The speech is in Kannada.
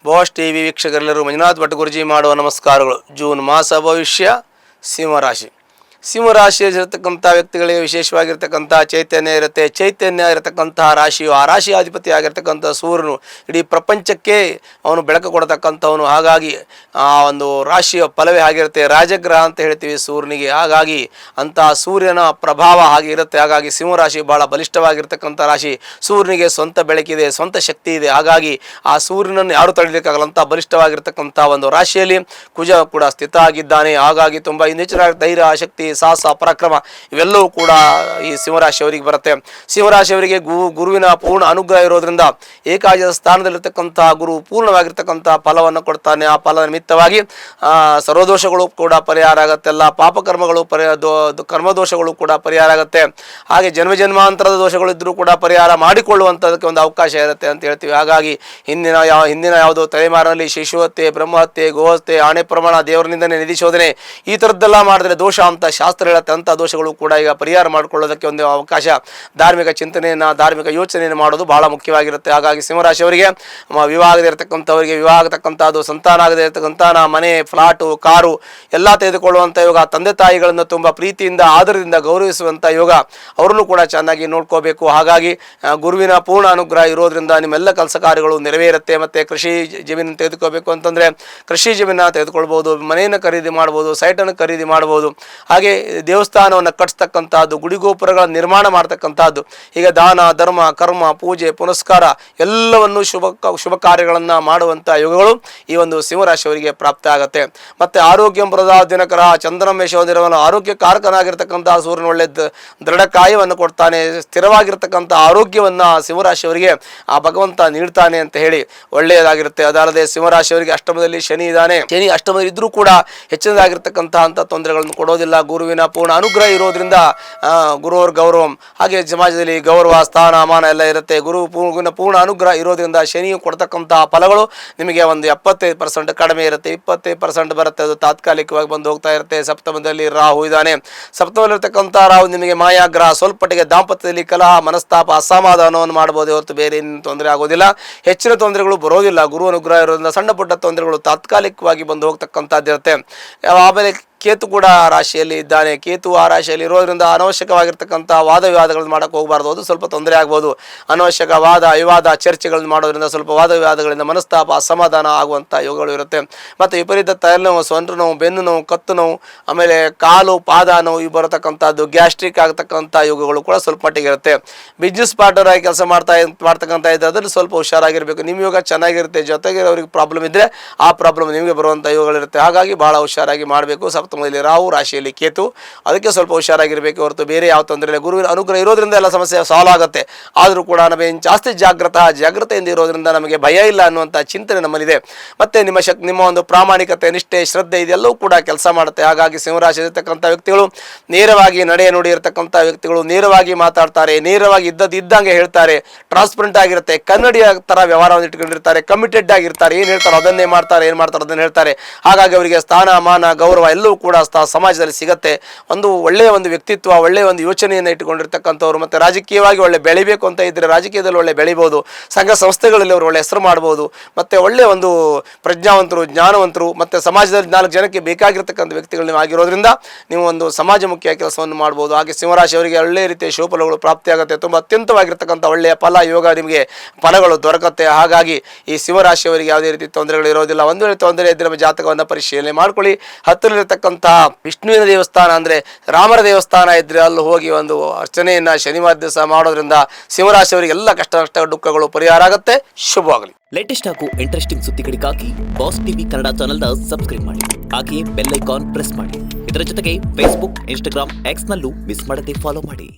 ಬಾಸ್ ಟಿವಿ ವೀಕ್ಷಕರೆಲ್ಲರೂ ಮಂಜುನಾಥ್ ಭಟ್ ಗುರುಜಿ ಮಾಡುವ ನಮಸ್ಕಾರಗಳು. ಜೂನ್ ಮಾಸ ಭವಿಷ್ಯ ಸಿಂಹರಾಶಿ. ಸಿಂಹರಾಶಿಯಲ್ಲಿರತಕ್ಕಂಥ ವ್ಯಕ್ತಿಗಳಿಗೆ ವಿಶೇಷವಾಗಿರ್ತಕ್ಕಂಥ ಚೈತನ್ಯ ಇರುತ್ತೆ. ಚೈತನ್ಯ ಇರತಕ್ಕಂತಹ ರಾಶಿಯು ಆ ರಾಶಿಯ ಅಧಿಪತಿ ಆಗಿರ್ತಕ್ಕಂಥ ಸೂರ್ಯನು ಇಡೀ ಪ್ರಪಂಚಕ್ಕೆ ಅವನು ಬೆಳಕು ಕೊಡತಕ್ಕಂಥವನು. ಹಾಗಾಗಿ ಆ ಒಂದು ರಾಶಿಯ ಫಲವೇ ಆಗಿರುತ್ತೆ. ರಾಜಗ್ರಹ ಅಂತ ಹೇಳ್ತೀವಿ ಸೂರ್ಯನಿಗೆ. ಹಾಗಾಗಿ ಅಂತಹ ಸೂರ್ಯನ ಪ್ರಭಾವ ಹಾಗೆ ಇರುತ್ತೆ. ಹಾಗಾಗಿ ಸಿಂಹರಾಶಿ ಬಹಳ ಬಲಿಷ್ಠವಾಗಿರ್ತಕ್ಕಂಥ ರಾಶಿ. ಸೂರ್ಯನಿಗೆ ಸ್ವಂತ ಬೆಳಕಿದೆ, ಸ್ವಂತ ಶಕ್ತಿ ಇದೆ. ಹಾಗಾಗಿ ಆ ಸೂರ್ಯನನ್ನು ಯಾರು ತಡೆಯಲಿಕ್ಕಾಗಲ್ಲ ಅಂತ ಬಲಿಷ್ಠವಾಗಿರ್ತಕ್ಕಂಥ ಒಂದು ರಾಶಿಯಲ್ಲಿ ಕುಜ ಕೂಡ ಸ್ಥಿತ ಆಗಿದ್ದಾನೆ. ಹಾಗಾಗಿ ತುಂಬ ಹೆಚ್ಚಿನ ಧೈರ್ಯ, ಶಕ್ತಿ, ಸಾಹಸ, ಪರಾಕ್ರಮ ಇವೆಲ್ಲವೂ ಕೂಡ ಈ ಸಿಂಹರಾಶಿಯವರಿಗೆ ಬರುತ್ತೆ. ಸಿಂಹರಾಶಿಯವರಿಗೆ ಗುರುವಿನ ಪೂರ್ಣ ಅನುಗ್ರಹ ಇರೋದ್ರಿಂದ ಏಕಾದಶ ಸ್ಥಾನದಲ್ಲಿರ್ತಕ್ಕಂತಹ ಗುರು ಪೂರ್ಣವಾಗಿರ್ತಕ್ಕಂತಹ ಫಲವನ್ನು ಕೊಡ್ತಾನೆ. ಆ ಫಲದ ನಿಮಿತ್ತವಾಗಿ ಸರ್ವದೋಷಗಳು ಕೂಡ ಪರಿಹಾರ ಆಗುತ್ತೆ. ಎಲ್ಲ ಪಾಪಕರ್ಮಗಳು ಕರ್ಮದೋಷಗಳು ಕೂಡ ಪರಿಹಾರ ಆಗುತ್ತೆ. ಹಾಗೆ ಜನ್ಮಾಂತರದ ದೋಷಗಳಿದ್ರೂ ಕೂಡ ಪರಿಹಾರ ಮಾಡಿಕೊಳ್ಳುವಂಥದಕ್ಕೆ ಒಂದು ಅವಕಾಶ ಇರುತ್ತೆ ಅಂತ ಹೇಳ್ತೀವಿ. ಹಾಗಾಗಿ ಹಿಂದಿನ ಯಾವುದೋ ತಲೆಮಾರಿನಲ್ಲಿ ಶಿಶುಹತ್ಯೆ, ಬ್ರಹ್ಮಹತ್ಯೆ, ಗೋಹತ್ಯೆ, ಆಣೆ ಪ್ರಮಾಣ, ದೇವರಿನಿಂದನೇ ನಿಧಿ ಶೋಧನೆ ಈ ಥರದ್ದೆಲ್ಲ ಮಾಡಿದ್ರೆ ದೋಷ ಅಂತ ಶಾಸ್ತ್ರ ಹೇಳುತ್ತೆ. ಅಂಥ ದೋಷಗಳು ಕೂಡ ಈಗ ಪರಿಹಾರ ಮಾಡಿಕೊಳ್ಳೋದಕ್ಕೆ ಒಂದು ಅವಕಾಶ. ಧಾರ್ಮಿಕ ಚಿಂತನೆಯನ್ನು, ಧಾರ್ಮಿಕ ಯೋಚನೆಯನ್ನು ಮಾಡೋದು ಬಹಳ ಮುಖ್ಯವಾಗಿರುತ್ತೆ. ಹಾಗಾಗಿ ಸಿಂಹರಾಶಿಯವರಿಗೆ ವಿವಾಹ ಆಗದೇ ಇರತಕ್ಕಂಥವರಿಗೆ ವಿವಾಹ ಆಗತಕ್ಕಂಥದ್ದು, ಸಂತಾನ ಆಗದೇ ಇರತಕ್ಕಂಥ ಮನೆ, ಫ್ಲಾಟು, ಕಾರು ಎಲ್ಲ ತೆಗೆದುಕೊಳ್ಳುವಂಥ ಯೋಗ, ತಂದೆ ತಾಯಿಗಳನ್ನು ತುಂಬ ಪ್ರೀತಿಯಿಂದ ಆದರದಿಂದ ಗೌರವಿಸುವಂಥ ಯೋಗ, ಅವರನ್ನು ಕೂಡ ಚೆನ್ನಾಗಿ ನೋಡ್ಕೋಬೇಕು. ಹಾಗಾಗಿ ಗುರುವಿನ ಪೂರ್ಣ ಅನುಗ್ರಹ ಇರೋದ್ರಿಂದ ನಿಮ್ಮೆಲ್ಲ ಕೆಲಸ ಕಾರ್ಯಗಳು ನೆರವೇರುತ್ತೆ. ಮತ್ತು ಕೃಷಿ ಜಮೀನು ತೆಗೆದುಕೋಬೇಕು ಅಂತಂದರೆ ಕೃಷಿ ಜಮೀನನ್ನು ತೆಗೆದುಕೊಳ್ಬೋದು, ಮನೆಯನ್ನು ಖರೀದಿ ಮಾಡ್ಬೋದು, ಸೈಟನ್ನು ಖರೀದಿ ಮಾಡ್ಬೋದು. ಹಾಗೆ ದೇವಸ್ಥಾನವನ್ನು ಕಟ್ಟಿಸ್ತಕ್ಕಂಥದ್ದು, ಗುಡಿಗೋಪುರಗಳ ನಿರ್ಮಾಣ ಮಾಡ್ತಕ್ಕಂಥದ್ದು, ಈಗ ದಾನ, ಧರ್ಮ, ಕರ್ಮ, ಪೂಜೆ, ಪುನಸ್ಕಾರ ಎಲ್ಲವನ್ನು ಶುಭ ಕಾರ್ಯಗಳನ್ನು ಮಾಡುವಂಥ ಯೋಗಗಳು ಈ ಒಂದು ಸಿಂಹರಾಶಿಯವರಿಗೆ ಪ್ರಾಪ್ತ ಆಗುತ್ತೆ. ಮತ್ತು ಆರೋಗ್ಯ ದಿನಕರ ಚಂದ್ರಮೇಶವನಿರವನು ಆರೋಗ್ಯ ಕಾರಕನಾಗಿರ್ತಕ್ಕಂಥ ಸೂರ್ಯನ ಒಳ್ಳೆ ದೃಢಕಾಯವನ್ನು ಕೊಡ್ತಾನೆ. ಸ್ಥಿರವಾಗಿರ್ತಕ್ಕಂಥ ಆರೋಗ್ಯವನ್ನು ಸಿಂಹರಾಶಿಯವರಿಗೆ ಆ ಭಗವಂತ ನೀಡ್ತಾನೆ ಅಂತ ಹೇಳಿ ಒಳ್ಳೆಯದಾಗಿರುತ್ತೆ. ಅದಲ್ಲದೆ ಸಿಂಹರಾಶಿಯವರಿಗೆ ಅಷ್ಟಮದಲ್ಲಿ ಶನಿ ಇದ್ದಾನೆ. ಶನಿ ಅಷ್ಟಮದಲ್ಲಿ ಇದ್ರೂ ಕೂಡ ಹೆಚ್ಚಿನದಾಗಿರ್ತಕ್ಕಂತಹ ತೊಂದರೆಗಳನ್ನು ಕೊಡೋದಿಲ್ಲ. ಗುರುವಿನ ಪೂರ್ಣ ಅನುಗ್ರಹ ಇರೋದ್ರಿಂದ ಗುರುವರ ಗೌರವ, ಹಾಗೆ ಸಮಾಜದಲ್ಲಿ ಗೌರವ, ಸ್ಥಾನ, ಮಾನ ಎಲ್ಲ ಇರುತ್ತೆ. ಗುರುವಿನ ಪೂರ್ಣ ಅನುಗ್ರಹ ಇರೋದ್ರಿಂದ ಶನಿಯು ಕೊಡ್ತಕ್ಕಂತಹ ಫಲಗಳು ನಿಮಗೆ ಒಂದು 75% ಕಡಿಮೆ ಇರುತ್ತೆ. 25% ಬರುತ್ತೆ. ಅದು ತಾತ್ಕಾಲಿಕವಾಗಿ ಬಂದು ಹೋಗ್ತಾ ಇರುತ್ತೆ. ಸಪ್ತಮದಲ್ಲಿ ರಾಹು ಇದ್ದಾನೆ. ಸಪ್ತಮದಲ್ಲಿರ್ತಕ್ಕಂಥ ರಾಹು ನಿಮಗೆ ಮಾಯಾಗ್ರಹ. ಸ್ವಲ್ಪಟ್ಟಿಗೆ ದಾಂಪತ್ಯದಲ್ಲಿ ಕಲಹ, ಮನಸ್ತಾಪ, ಅಸಮಾಧಾನವನ್ನು ಮಾಡಬಹುದು ಹೊರತು ಬೇರೆ ಏನು ತೊಂದರೆ ಆಗೋದಿಲ್ಲ. ಹೆಚ್ಚಿನ ತೊಂದರೆಗಳು ಬರೋದಿಲ್ಲ. ಗುರು ಅನುಗ್ರಹ ಇರೋದ್ರಿಂದ ಸಣ್ಣ ಪುಟ್ಟ ತೊಂದರೆಗಳು ತಾತ್ಕಾಲಿಕವಾಗಿ ಬಂದು ಹೋಗ್ತಕ್ಕಂಥದ್ದಿರುತ್ತೆ. ಆಮೇಲೆ ಕೇತು ಕೂಡ ರಾಶಿಯಲ್ಲಿ ಇದ್ದಾನೆ. ಕೇತು ಆ ರಾಶಿಯಲ್ಲಿ ಇರೋದ್ರಿಂದ ಅನವಶ್ಯಕವಾಗಿರ್ತಕ್ಕಂಥ ವಾದ ವಿವಾದಗಳನ್ನು ಮಾಡೋಕ್ಕೆ ಹೋಗಬಾರ್ದು. ಅದು ಸ್ವಲ್ಪ ತೊಂದರೆ ಆಗ್ಬೋದು. ಅನವಶ್ಯಕ ವಾದ ವಿವಾದ ಚರ್ಚೆಗಳನ್ನು ಮಾಡೋದ್ರಿಂದ ಸ್ವಲ್ಪ ವಾದ ವಿವಾದಗಳಿಂದ ಮನಸ್ತಾಪ, ಅಸಮಾಧಾನ ಆಗುವಂಥ ಯೋಗಗಳು ಇರುತ್ತೆ. ಮತ್ತು ವಿಪರೀತ ತಲೆನೋವು, ಸೊಂಟು ನೋವು, ಬೆನ್ನು ನೋವು, ಕತ್ತು ನೋವು, ಆಮೇಲೆ ಕಾಲು ಪಾದ ನೋವು ಇವು ಬರತಕ್ಕಂಥದ್ದು, ಗ್ಯಾಸ್ಟ್ರಿಕ್ ಆಗತಕ್ಕಂಥ ಯೋಗಗಳು ಕೂಡ ಸ್ವಲ್ಪ ಮಟ್ಟಿಗೆ ಇರುತ್ತೆ. ಬಿಸ್ನೆಸ್ ಪಾರ್ಟ್ನರ್ ಆಗಿ ಕೆಲಸ ಮಾಡ್ತಕ್ಕಂಥ ಇದ್ದರೆ ಅದರಲ್ಲಿ ಸ್ವಲ್ಪ ಹುಷಾರಾಗಿರಬೇಕು. ನಿಮ್ಮ ಯೋಗ ಚೆನ್ನಾಗಿರುತ್ತೆ, ಜೊತೆಗೆ ಅವ್ರಿಗೆ ಪ್ರಾಬ್ಲಮ್ ಇದ್ದರೆ ಆ ಪ್ರಾಬ್ಲಮ್ ನಿಮಗೆ ಬರುವಂಥ ಯೋಗಗಳಿರುತ್ತೆ. ಹಾಗಾಗಿ ಭಾಳ ಹುಷಾರಾಗಿ ಮಾಡಬೇಕು. ಸಪ್ತಮದಲ್ಲಿ ರಾಹು, ರಾಶಿಯಲ್ಲಿ ಕೇತು, ಅದಕ್ಕೆ ಸ್ವಲ್ಪ ಹುಷಾರಾಗಿರಬೇಕು ಹೊರತು ಬೇರೆ ಯಾವ ತೊಂದರೆ ಇಲ್ಲ. ಗುರುವಿನ ಅನುಗ್ರಹ ಇರೋದ್ರಿಂದ ಎಲ್ಲ ಸಮಸ್ಯೆ ಸಾಲ್ವ್ ಆಗುತ್ತೆ. ಆದರೂ ಕೂಡ ನಮಗೆ ಜಾಸ್ತಿ ಜಾಗ್ರತೆಯಿಂದ ಇರೋದ್ರಿಂದ ನಮಗೆ ಭಯ ಇಲ್ಲ ಅನ್ನುವಂಥ ಚಿಂತನೆ ನಮ್ಮಲ್ಲಿದೆ. ಮತ್ತು ನಿಮ್ಮ ಒಂದು ಪ್ರಾಮಾಣಿಕತೆ, ನಿಷ್ಠೆ, ಶ್ರದ್ಧೆ ಇದೆಲ್ಲವೂ ಕೂಡ ಕೆಲಸ ಮಾಡುತ್ತೆ. ಹಾಗಾಗಿ ಸಿಂಹರಾಶಿ ಇರತಕ್ಕಂಥ ವ್ಯಕ್ತಿಗಳು ನೇರವಾಗಿ ನುಡಿ ಇರತಕ್ಕಂಥ ವ್ಯಕ್ತಿಗಳು ನೇರವಾಗಿ ಮಾತಾಡ್ತಾರೆ, ನೇರವಾಗಿ ಇದ್ದಂಗೆ ಹೇಳ್ತಾರೆ, ಟ್ರಾನ್ಸ್ಪರೆಂಟ್ ಆಗಿರುತ್ತೆ, ಕನ್ನಡಿಯ ಥರ ವ್ಯವಹಾರವನ್ನು ಇಟ್ಕೊಂಡಿರ್ತಾರೆ, ಕಮಿಟೆಡ್ ಆಗಿರ್ತಾರೆ. ಏನು ಹೇಳ್ತಾರೆ ಅದನ್ನೇ ಮಾಡ್ತಾರೆ, ಏನು ಮಾಡ್ತಾರೆ ಅದನ್ನು ಹೇಳ್ತಾರೆ. ಹಾಗಾಗಿ ಅವರಿಗೆ ಸ್ಥಾನ, ಮಾನ, ಗೌರವ ಎಲ್ಲವೂ ಕೂಡ ಸಮಾಜದಲ್ಲಿ ಸಿಗುತ್ತೆ. ಒಂದು ಒಳ್ಳೆಯ ಒಂದು ವ್ಯಕ್ತಿತ್ವ, ಒಳ್ಳೆಯ ಒಂದು ಯೋಚನೆಯನ್ನು ಇಟ್ಟುಕೊಂಡಿರ್ತಕ್ಕಂಥವ್ರು. ಮತ್ತು ರಾಜಕೀಯವಾಗಿ ಒಳ್ಳೆ ಬೆಳಿಬೇಕು ಅಂತ ಇದ್ದರೆ ರಾಜಕೀಯದಲ್ಲಿ ಒಳ್ಳೆ ಬೆಳಿಬೋದು. ಸಂಘ ಸಂಸ್ಥೆಗಳಲ್ಲಿ ಅವರು ಒಳ್ಳೆ ಹೆಸರು ಮಾಡ್ಬೋದು. ಮತ್ತು ಒಳ್ಳೆಯ ಒಂದು ಪ್ರಜ್ಞಾವಂತರು, ಜ್ಞಾನವಂತರು, ಮತ್ತು ಸಮಾಜದಲ್ಲಿ 4 ಜನಕ್ಕೆ ಬೇಕಾಗಿರ್ತಕ್ಕಂಥ ವ್ಯಕ್ತಿಗಳು ನೀವು ಆಗಿರೋದ್ರಿಂದ ನೀವು ಒಂದು ಸಮಾಜಮುಖಿಯ ಕೆಲಸವನ್ನು ಮಾಡ್ಬೋದು. ಹಾಗೆ ಸಿಂಹರಾಶಿಯವರಿಗೆ ಒಳ್ಳೆಯ ರೀತಿಯ ಶುಭಫಲಗಳು ಪ್ರಾಪ್ತಿಯಾಗುತ್ತೆ. ತುಂಬ ಅತ್ಯಂತವಾಗಿರ್ತಕ್ಕಂಥ ಒಳ್ಳೆಯ ಫಲ ಯೋಗ ನಿಮಗೆ ಫಲಗಳು ದೊರಕುತ್ತೆ. ಹಾಗಾಗಿ ಈ ಸಿಂಹರಾಶಿಯವರಿಗೆ ಯಾವುದೇ ರೀತಿ ತೊಂದರೆಗಳು ಇರೋದಿಲ್ಲ. ಒಂದು ವೇಳೆ ತೊಂದರೆ ಇದ್ದರೆ ನಮ್ಮ ಜಾತಕವನ್ನು ಪರಿಶೀಲನೆ ಮಾಡ್ಕೊಳ್ಳಿ. ಹತ್ತಿರಲ್ಲಿರ್ತಕ್ಕಂಥ ವಿಷ್ಣುವಿನ ದೇವಸ್ಥಾನ ಅಂದರೆ ರಾಮರ ದೇವಸ್ಥಾನ ಇದ್ದರೆ ಅಲ್ಲಿ ಹೋಗಿ ಒಂದು ಅರ್ಚನೆಯನ್ನು ಶನಿವಾರ ದಿವಸ ಮಾಡೋದ್ರಿಂದ ಸಿಂಹರಾಶಿಯವರಿಗೆ ಎಲ್ಲ ಕಷ್ಟ ದುಃಖಗಳು ಪರಿಹಾರ ಆಗುತ್ತೆ. ಶುಭವಾಗಲಿ. ಲೇಟೆಸ್ಟ್ ಹಾಗೂ ಇಂಟ್ರೆಸ್ಟಿಂಗ್ ಸುದ್ದಿಗಳಿಗಾಗಿ ಬಾಸ್ ಟಿವಿ ಕನ್ನಡ ಚಾನೆಲ್ನ ಸಬ್ಸ್ಕ್ರೈಬ್ ಮಾಡಿ. ಹಾಗೆಯೇ ಬೆಲ್ ಐಕಾನ್ ಪ್ರೆಸ್ ಮಾಡಿ. ಇದರ ಜೊತೆಗೆ ಫೇಸ್ಬುಕ್, ಇನ್ಸ್ಟಾಗ್ರಾಮ್, ಎಕ್ಸ್ನಲ್ಲೂ ಮಿಸ್ ಮಾಡದೆ ಫಾಲೋ ಮಾಡಿ.